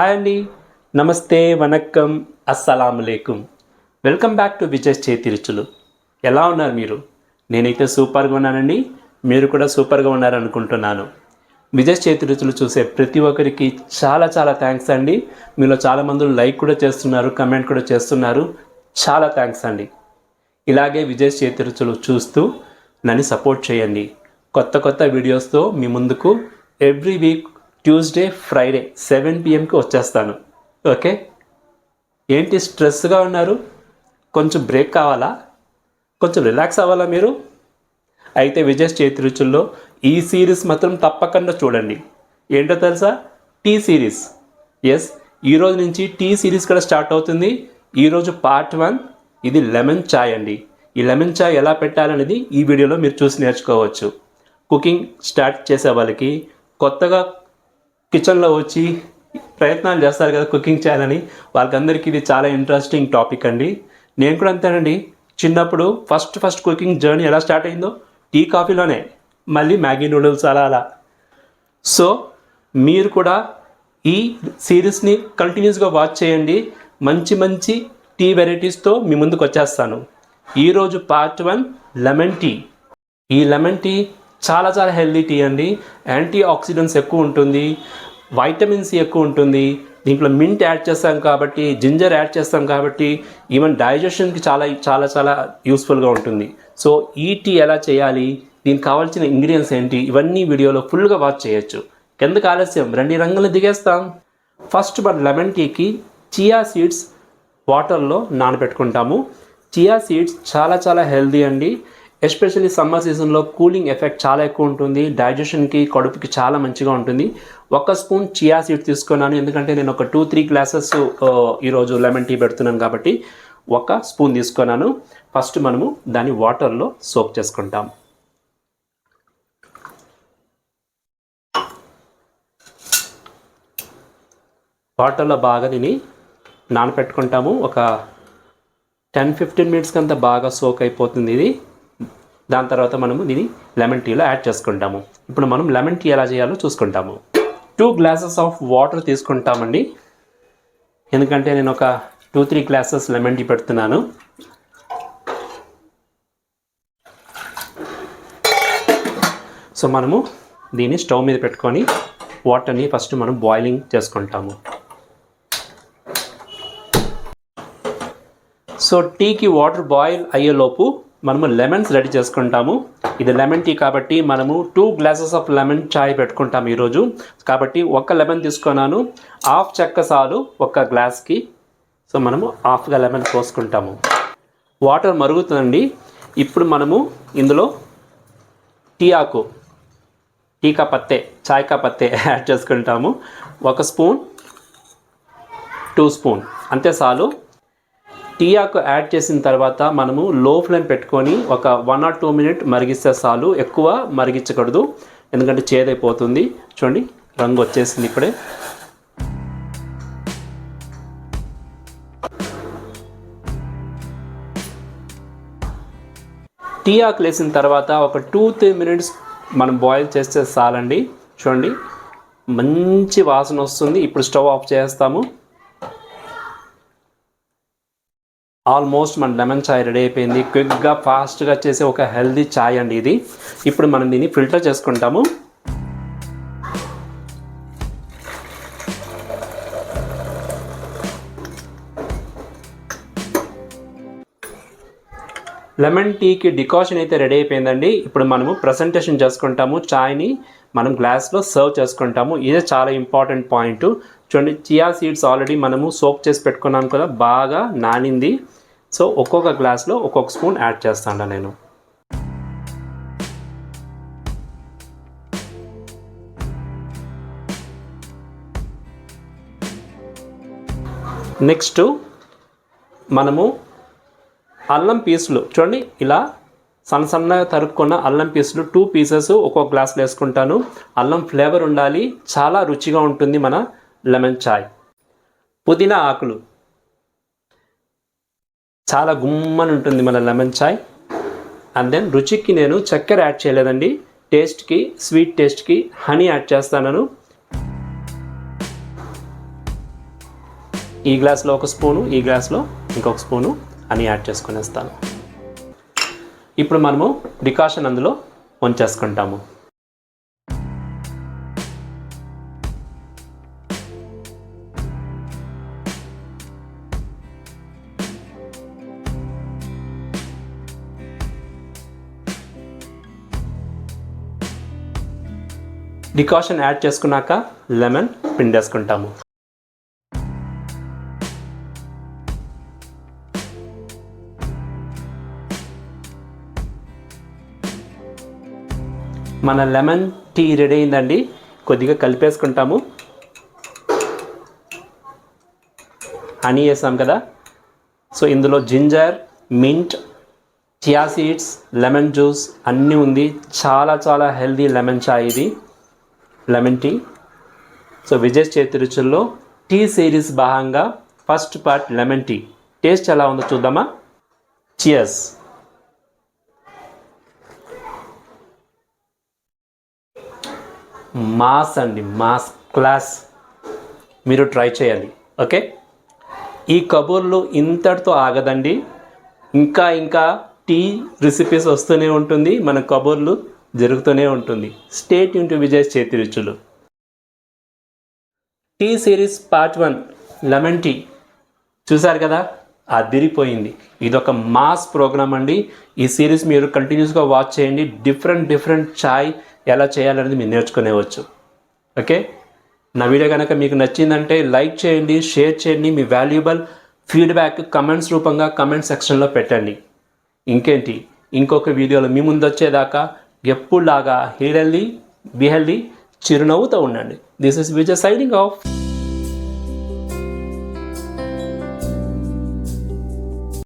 Hi అండి, నమస్తే, వనక్కం, అస్సలాములేకుం. వెల్కమ్ బ్యాక్ టు విజయ్ చేతి రుచులు. ఎలా ఉన్నారు మీరు? నేనైతే సూపర్గా ఉన్నానండి. మీరు కూడా సూపర్గా ఉన్నారనుకుంటున్నాను. విజయ్ చేతి రుచులు చూసే ప్రతి ఒక్కరికి చాలా చాలా థ్యాంక్స్ అండి. మీలో చాలామంది లైక్ కూడా చేస్తున్నారు, కమెంట్ కూడా చేస్తున్నారు. చాలా థ్యాంక్స్ అండి. ఇలాగే విజయ్ చేతి రుచులు చూస్తూ నన్ను సపోర్ట్ చేయండి. కొత్త కొత్త వీడియోస్తో మీ ముందుకు every week Tuesday, Friday 7 PM వచ్చేస్తాను. ఓకే, ఏంటి స్ట్రెస్గా ఉన్నారు? కొంచెం బ్రేక్ కావాలా? కొంచెం రిలాక్స్ అవ్వాలా మీరు? అయితే విజయ్ చేతి రుచుల్లో ఈ సిరీస్ మాత్రం తప్పకుండా చూడండి. ఏంటో తెలుసా? T series. ఎస్, ఈరోజు నుంచి టీ సిరీస్ కూడా స్టార్ట్ అవుతుంది. ఈరోజు పార్ట్ 1. ఇది లెమన్ చాయ్ అండి. ఈ లెమన్ చాయ్ ఎలా పెట్టాలనేది ఈ వీడియోలో మీరు చూసి నేర్చుకోవచ్చు. కుకింగ్ స్టార్ట్ చేసే వాళ్ళకి, కొత్తగా కిచెన్లో వచ్చి ప్రయత్నాలు చేస్తారు కదా కుకింగ్ చేయాలని, వాళ్ళకందరికీ ఇది చాలా ఇంట్రెస్టింగ్ టాపిక్ అండి. నేను కూడా అంతేనండి. చిన్నప్పుడు ఫస్ట్ కుకింగ్ జర్నీ ఎలా స్టార్ట్ అయిందో టీ కాఫీలోనే, మళ్ళీ మ్యాగీ నూడిల్స్ అలా. సో మీరు కూడా ఈ సిరీస్ని కంటిన్యూస్గా వాచ్ చేయండి. మంచి టీ వెరైటీస్తో మీ ముందుకు వచ్చేస్తాను. ఈరోజు పార్ట్ 1 లెమన్ టీ. ఈ లెమన్ టీ చాలా చాలా హెల్దీ టీ అండి. యాంటీ ఆక్సిడెంట్స్ ఎక్కువ ఉంటుంది, వైటమిన్ సి ఎక్కువ ఉంటుంది. దీంట్లో మింట్ యాడ్ చేస్తాం కాబట్టి, జింజర్ యాడ్ చేస్తాం కాబట్టి ఈవెన్ డైజెషన్కి చాలా చాలా చాలా యూస్ఫుల్గా ఉంటుంది. సో ఈ టీ ఎలా చేయాలి, దీనికి కావాల్సిన ఇంగ్రీడియంట్స్ ఏంటి, ఇవన్నీ వీడియోలో ఫుల్గా వాచ్ చేయొచ్చు. ఎందుకు ఆలస్యం, రండి రంగులు దిగేస్తాం. ఫస్ట్ మన లెమన్ టీకి చియా సీడ్స్ వాటర్లో నానబెట్టుకుంటాము. చియా సీడ్స్ చాలా చాలా హెల్దీ అండి. ఎస్పెషల్లీ సమ్మర్ సీజన్లో కూలింగ్ ఎఫెక్ట్ చాలా ఎక్కువ ఉంటుంది. డైజెషన్కి, కడుపుకి చాలా మంచిగా ఉంటుంది. 1 స్పూన్ చియా సీడ్స్ తీసుకున్నాను, ఎందుకంటే నేను ఒక 2-3 గ్లాసెస్ ఈరోజు లెమన్ టీ పెడుతున్నాను కాబట్టి 1 స్పూన్ తీసుకున్నాను. ఫస్ట్ మనము దాన్ని వాటర్లో సోక్ చేసుకుంటాం. వాటర్లో బాగా దీన్ని నానపెట్టుకుంటాము. ఒక 10-15 మినిట్స్కి అంతా బాగా సోక్ అయిపోతుంది ఇది. దాని తర్వాత మనము దీన్ని లెమన్ టీలో యాడ్ చేసుకుంటాము. ఇప్పుడు మనం లెమన్ టీ ఎలా చేయాలో చూసుకుంటాము. 2 గ్లాసెస్ ఆఫ్ వాటర్ తీసుకుంటామండి, ఎందుకంటే నేను ఒక 2-3 గ్లాసెస్ లెమన్ టీ పెడుతున్నాను. సో మనము దీన్ని స్టవ్ మీద పెట్టుకొని వాటర్ని ఫస్ట్ మనం బాయిలింగ్ చేసుకుంటాము. సో టీకి వాటర్ బాయిల్ అయ్యేలోపు మనము లెమన్స్ రెడీ చేసుకుంటాము. ఇది లెమన్ టీ కాబట్టి మనము 2 గ్లాసెస్ ఆఫ్ లెమన్ చాయ్ పెట్టుకుంటాము ఈరోజు. కాబట్టి 1 లెమన్ తీసుకున్నాను, హాఫ్ చెక్క సాలు 1 గ్లాస్కి. సో మనము హాఫ్గా లెమన్ పోసుకుంటాము. వాటర్ మరుగుతుందండి. ఇప్పుడు మనము ఇందులో టీ ఆకు, టీకా పత్తే, చాయ్ కా పత్తే యాడ్ చేసుకుంటాము. 1 స్పూన్, 2 స్పూన్ అంతే చాలు. టీ ఆకు యాడ్ చేసిన తర్వాత మనము లో ఫ్లేమ్ పెట్టుకొని ఒక 1 or 2 minutes మరిగిస్తే చాలు. ఎక్కువ మరిగించకూడదు, ఎందుకంటే చేదైపోతుంది. చూడండి, రంగు వచ్చేసింది ఇప్పుడే. టీ ఆకు వేసిన తర్వాత ఒక 2-3 minutes మనం బాయిల్ చేస్తే చాలండి. చూడండి, మంచి వాసన వస్తుంది. ఇప్పుడు స్టవ్ ఆఫ్ చేస్తాము. ఆల్మోస్ట్ మన లెమన్ చాయ్ రెడీ అయిపోయింది. క్విక్గా ఫాస్ట్గా చేసే ఒక హెల్దీ చాయ్ అండి ఇది. ఇప్పుడు మనం దీన్ని ఫిల్టర్ చేసుకుంటాము. లెమన్ టీకి డికాషన్ అయితే రెడీ అయిపోయిందండి. ఇప్పుడు మనము ప్రజెంటేషన్ చేసుకుంటాము. చాయ్ని మనం గ్లాస్లో సర్వ్ చేసుకుంటాము. ఇదే చాలా ఇంపార్టెంట్ పాయింట్. చూడండి, చియా సీడ్స్ ఆల్రెడీ మనము సోక్ చేసి పెట్టుకున్నాం కదా, బాగా నానింది. సో ఒక్కొక్క గ్లాస్లో ఒక్కొక్క స్పూన్ యాడ్ చేస్తాను నేను. నెక్స్ట్ మనము అల్లం పీసులు, చూడండి ఇలా సన్నగా తరుక్కున్న అల్లం పీసులు 2 పీసెస్ ఒక్కొక్క గ్లాస్లో వేసుకుంటాను. అల్లం ఫ్లేవర్ ఉండాలి, చాలా రుచిగా ఉంటుంది మన లెమన్ చాయ్. పుదీనా ఆకులు, చాలా గుమ్మని ఉంటుంది మన లెమన్ చాయ్. అండ్ దెన్ రుచికి నేను చక్కెర యాడ్ చేయలేదండి. టేస్ట్కి, స్వీట్ టేస్ట్కి హనీ యాడ్ చేస్తాను. ఈ గ్లాస్లో ఒక స్పూను, ఈ గ్లాస్లో ఇంకొక స్పూను అని యాడ్ చేసుకునేస్తాను. ఇప్పుడు మనము డికాషన్ అందులో వంచేసుకుంటాము. డికాషన్ యాడ్ చేసుకున్నాక లెమన్ పిండేసుకుంటాము. మన లెమన్ టీ రెడీ అయిందండి. కొద్దిగా కలిపేసుకుంటాము. హనీ వేసాం కదా, సో ఇందులో ginger, mint, chia seeds, lemon juice అన్నీ ఉంది. చాలా చాలా హెల్దీ లెమన్ చాయ్ ఇది, లెమన్ టీ. సో విజయ్ చేతి రుచుల్లో టీ సిరీస్ భాగంగా first part lemon tea. Taste ఎలా ఉందో చూద్దామా? చియర్స్. మాస్ అండి, మాస్ క్లాస్. మీరు ట్రై చేయాలి. ఓకే, ఈ కబుర్లు ఇంతటితో ఆగదండి. ఇంకా ఇంకా టీ రెసిపీస్ వస్తూనే ఉంటుంది, మన కబుర్లు జరుగుతూనే ఉంటుంది. స్టే ట్యూన్ టు విజయ్ చేతి రుచులు. Tea series part 1 lemon tea చూసారు కదా, అదిరిపోయింది. ఇదొక మాస్ ప్రోగ్రామ్ అండి. ఈ సిరీస్ మీరు కంటిన్యూస్గా వాచ్ చేయండి. డిఫరెంట్ చాయ్ ఎలా చేయాలనేది మీరు నేర్చుకునేవచ్చు. ఓకే, నా వీడియో కనుక మీకు నచ్చిందంటే లైక్ చేయండి, షేర్ చేయండి. మీ వాల్యుబుల్ ఫీడ్బ్యాక్ కమెంట్స్ రూపంగా కమెంట్ సెక్షన్లో పెట్టండి. ఇంకేంటి, ఇంకొక వీడియోలో మీ ముందు వచ్చేదాకా ఎప్పుడులాగా హెల్దీ బి హెల్దీ, చిరునవ్వుతో ఉండండి. This is Vijay signing off.